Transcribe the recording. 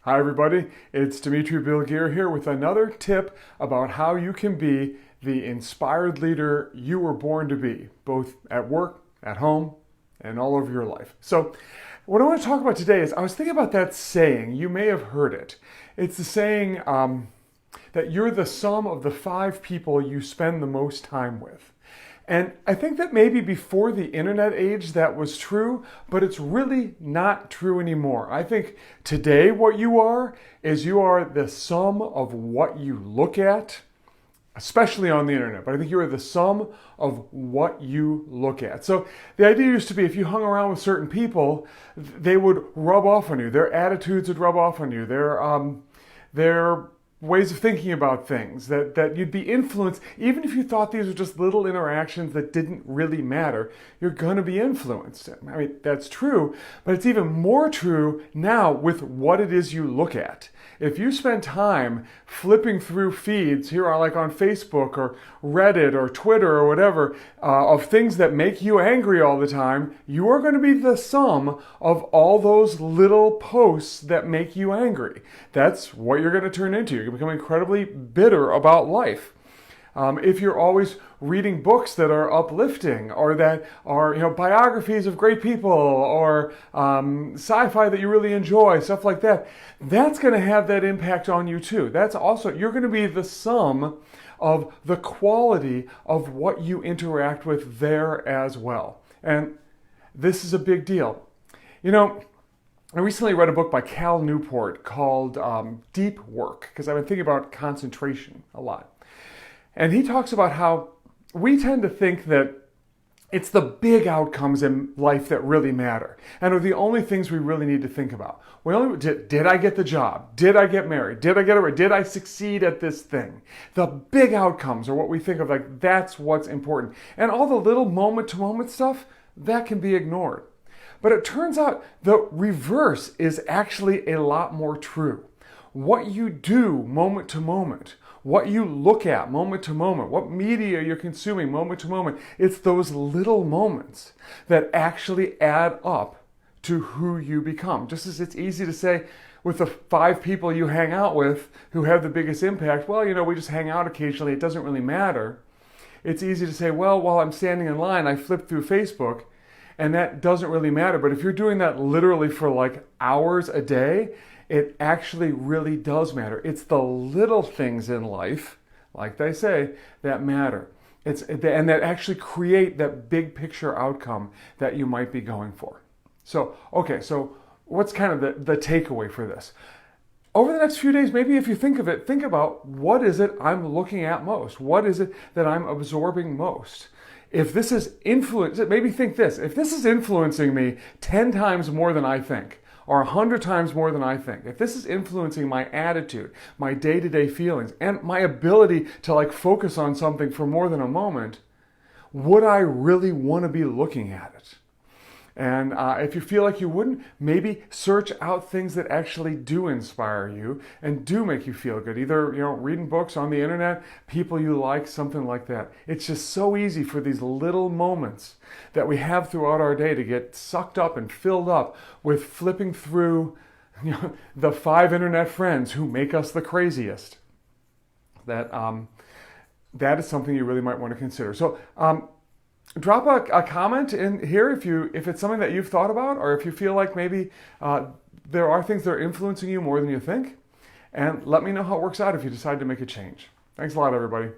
Hi everybody, it's Dimitri Bilgir here with another tip about how you can be the inspired leader you were born to be, both at work, at home, and all over your life. So what I want to talk about today is I was thinking about that saying. You may have heard it. It's the saying that you're the sum of the 5 people you spend the most time with. And I think that maybe before the internet age that was true, but it's really not true anymore. I think today what you are is you are the sum of what you look at, especially on the internet, but I think you are the sum of what you look at. So the idea used to be if you hung around with certain people, they would rub off on you. Their attitudes would rub off on you. Their ways of thinking about things, that you'd be influenced. Even if you thought these were just little interactions that didn't really matter, you're going to be influenced. I mean, that's true, but it's even more true now with what it is you look at. If you spend time flipping through feeds here on like on Facebook or Reddit or Twitter or whatever of things that make you angry all the time, you are going to be the sum of all those little posts that make you angry. That's what you're going to turn into. You're going to become incredibly bitter about life. If you're always reading books that are uplifting or that are biographies of great people or sci-fi that you really enjoy, stuff like that, that's going to have that impact on you too. You're going to be the sum of the quality of what you interact with there as well. And this is a big deal. I recently read a book by Cal Newport called Deep Work, because I've been thinking about concentration a lot. And he talks about how we tend to think that it's the big outcomes in life that really matter and are the only things we really need to think about. Did I get the job? Did I get married? Did I get it? Did I succeed at this thing? The big outcomes are what we think of, like that's what's important. And all the little moment-to-moment stuff, that can be ignored. But it turns out the reverse is actually a lot more true. What you do moment to moment, what you look at moment to moment, what media you're consuming moment to moment, it's those little moments that actually add up to who you become. Just as it's easy to say with the 5 people you hang out with who have the biggest impact, we just hang out occasionally, it doesn't really matter. It's easy to say, well, while I'm standing in line, I flip through Facebook, and that doesn't really matter. But if you're doing that literally for like hours a day, it actually really does matter. It's the little things in life, like they say, that matter. And that actually create that big picture outcome that you might be going for. So what's kind of the takeaway for this? Over the next few days, maybe if you think of it, think about what is it I'm looking at most? What is it that I'm absorbing most? If this is maybe think this, if this is influencing me 10 times more than I think, or 100 times more than I think, if this is influencing my attitude, my day-to-day feelings, and my ability to focus on something for more than a moment, would I really want to be looking at it? And if you feel like you wouldn't, maybe search out things that actually do inspire you and do make you feel good. Either, reading books on the internet, people you like, something like that. It's just so easy for these little moments that we have throughout our day to get sucked up and filled up with flipping through the 5 internet friends who make us the craziest. That is something you really might want to consider. So, drop a comment in here if it's something that you've thought about, or if you feel like maybe there are things that are influencing you more than you think. And let me know how it works out if you decide to make a change. Thanks a lot, everybody.